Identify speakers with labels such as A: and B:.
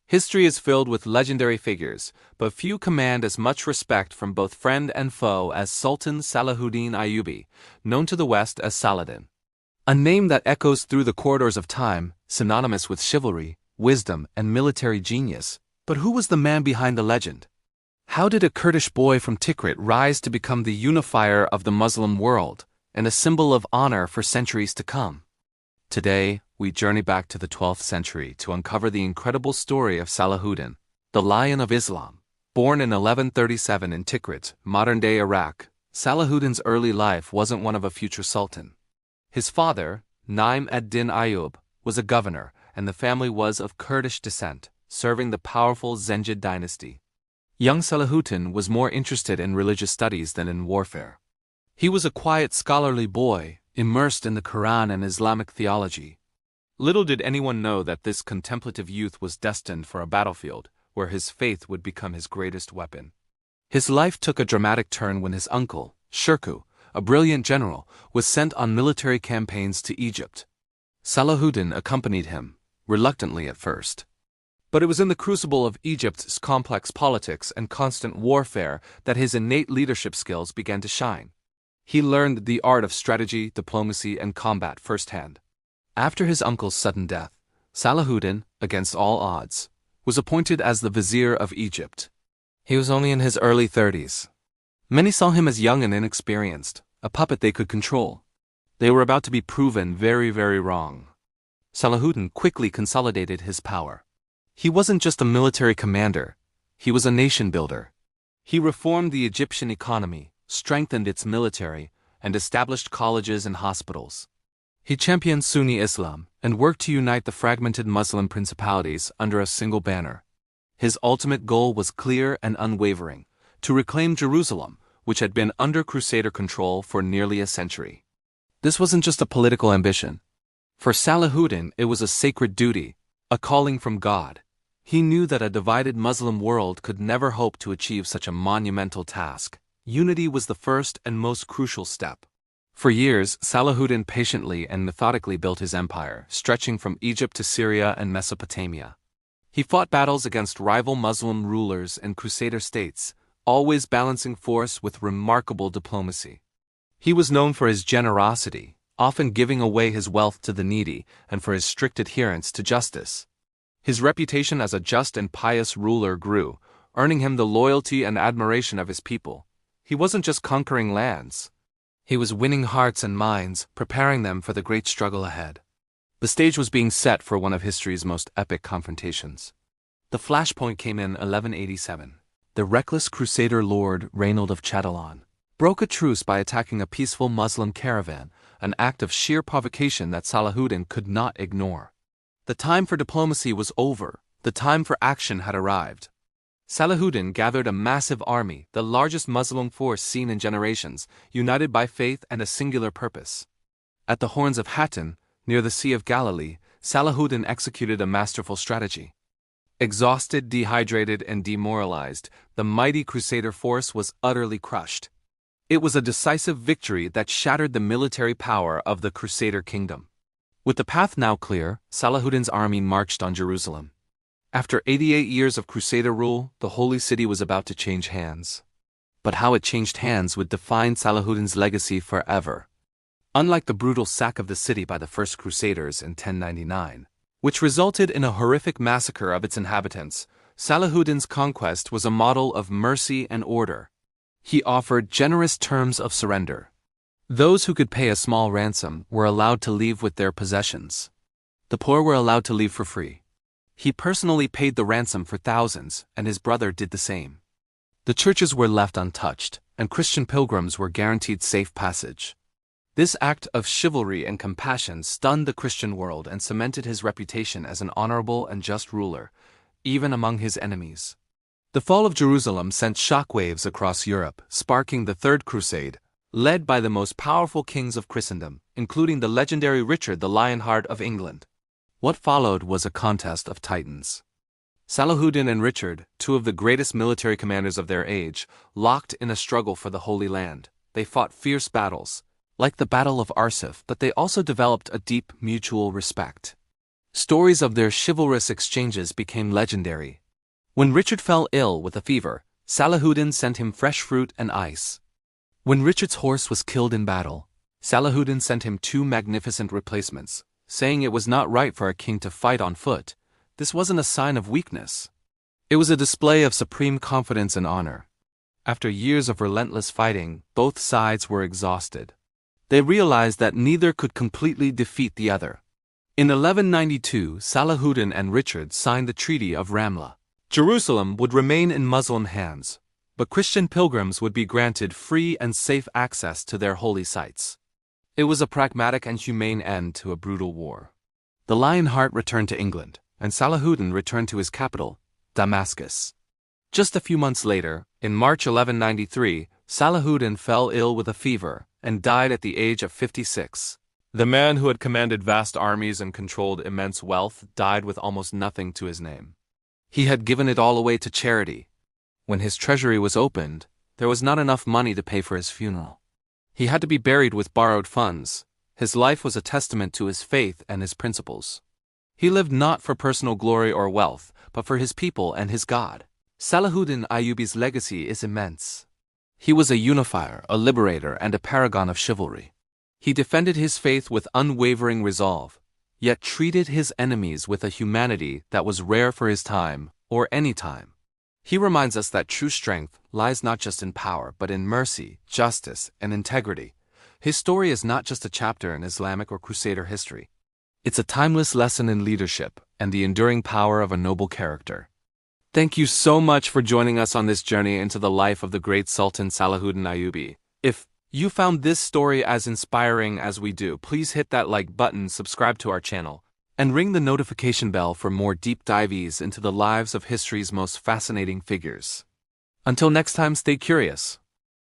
A: History is filled with legendary figures, but few command as much respect from both friend and foe as Sultan Salahuddin Ayubi, known to the West as Saladin. A name that echoes through the corridors of time, synonymous with chivalry, wisdom, and military genius. But who was the man behind the legend? How did a Kurdish boy from Tikrit rise to become the unifier of the Muslim world, and a symbol of honor for centuries to come? Today, we journey back to the 12th century to uncover the incredible story of Salahuddin, the Lion of Islam. Born in 1137 in Tikrit, modern-day Iraq, Salahuddin's early life wasn't one of a future sultan. His father, Naim ad-Din Ayub, was a governor, and the family was of Kurdish descent, serving the powerful Zengid dynasty. Young Salahuddin was more interested in religious studies than in warfare. He was a quiet, scholarly boy, immersed in the Quran and Islamic theology. Little did anyone know that this contemplative youth was destined for a battlefield, where his faith would become his greatest weapon. His life took a dramatic turn when his uncle, Shirkuh, a brilliant general, was sent on military campaigns to Egypt. Salahuddin accompanied him, reluctantly at first. But it was in the crucible of Egypt's complex politics and constant warfare that his innate leadership skills began to shine. He learned the art of strategy, diplomacy, and combat firsthand. After his uncle's sudden death, Salahuddin, against all odds, was appointed as the vizier of Egypt. He was only in his early 30s. Many saw him as young and inexperienced, a puppet they could control. They were about to be proven very, very wrong. Salahuddin quickly consolidated his power. He wasn't just a military commander, he was a nation builder. He reformed the Egyptian economy, strengthened its military, and established colleges and hospitals. He championed Sunni Islam and worked to unite the fragmented Muslim principalities under a single banner. His ultimate goal was clear and unwavering: to reclaim Jerusalem, which had been under Crusader control for nearly a century. This wasn't just a political ambition. For Salahuddin, it was a sacred duty, a calling from God. He knew that a divided Muslim world could never hope to achieve such a monumental task. Unity was the first and most crucial step. For years, Salahuddin patiently and methodically built his empire, stretching from Egypt to Syria and Mesopotamia. He fought battles against rival Muslim rulers and Crusader states, always balancing force with remarkable diplomacy. He was known for his generosity, often giving away his wealth to the needy, and for his strict adherence to justice. His reputation as a just and pious ruler grew, earning him the loyalty and admiration of his people. He wasn't just conquering lands. He was winning hearts and minds, preparing them for the great struggle ahead. The stage was being set for one of history's most epic confrontations. The flashpoint came in 1187. The reckless Crusader lord Reynold of Chatillon broke a truce by attacking a peaceful Muslim caravan, an act of sheer provocation that Salahuddin could not ignore. The time for diplomacy was over. The time for action had arrived. Salahuddin gathered a massive army, the largest Muslim force seen in generations, united by faith and a singular purpose. At the Horns of Hattin, near the Sea of Galilee, Salahuddin executed a masterful strategy. Exhausted, dehydrated, and demoralized, the mighty Crusader force was utterly crushed. It was a decisive victory that shattered the military power of the Crusader kingdom. With the path now clear, Salahuddin's army marched on Jerusalem. After 88 years of Crusader rule, the holy city was about to change hands. But how it changed hands would define Salahuddin's legacy forever. Unlike the brutal sack of the city by the First Crusaders in 1099, which resulted in a horrific massacre of its inhabitants, Salahuddin's conquest was a model of mercy and order. He offered generous terms of surrender. Those who could pay a small ransom were allowed to leave with their possessions. The poor were allowed to leave for free. He personally paid the ransom for thousands, and his brother did the same. The churches were left untouched, and Christian pilgrims were guaranteed safe passage. This act of chivalry and compassion stunned the Christian world and cemented his reputation as an honorable and just ruler, even among his enemies. The fall of Jerusalem sent shockwaves across Europe, sparking the Third Crusade, led by the most powerful kings of Christendom, including the legendary Richard the Lionheart of England. What followed was a contest of titans. Salahuddin and Richard, two of the greatest military commanders of their age, locked in a struggle for the Holy Land. They fought fierce battles, like the Battle of Arsuf, but they also developed a deep mutual respect. Stories of their chivalrous exchanges became legendary. When Richard fell ill with a fever, Salahuddin sent him fresh fruit and ice. When Richard's horse was killed in battle, Salahuddin sent him 2 magnificent replacements, saying it was not right for a king to fight on foot. This wasn't a sign of weakness. It was a display of supreme confidence and honor. After years of relentless fighting, both sides were exhausted. They realized that neither could completely defeat the other. In 1192, Salahuddin and Richard signed the Treaty of Ramla. Jerusalem would remain in Muslim hands, but Christian pilgrims would be granted free and safe access to their holy sites. It was a pragmatic and humane end to a brutal war. The Lionheart returned to England, and Salahuddin returned to his capital, Damascus. Just a few months later, in March 1193, Salahuddin fell ill with a fever and died at the age of 56. The man who had commanded vast armies and controlled immense wealth died with almost nothing to his name. He had given it all away to charity. When his treasury was opened, there was not enough money to pay for his funeral. He had to be buried with borrowed funds. His life was a testament to his faith and his principles. He lived not for personal glory or wealth, but for his people and his God. Salahuddin Ayubi's legacy is immense. He was a unifier, a liberator, and a paragon of chivalry. He defended his faith with unwavering resolve, yet treated his enemies with a humanity that was rare for his time, or any time. He reminds us that true strength lies not just in power, but in mercy, justice, and integrity. His story is not just a chapter in Islamic or Crusader history. It's a timeless lesson in leadership and the enduring power of a noble character. Thank you so much for joining us on this journey into the life of the great Sultan Salahuddin Ayubi. If you found this story as inspiring as we do, please hit that like button, subscribe to our channel, and ring the notification bell for more deep dives into the lives of history's most fascinating figures. Until next time, stay curious.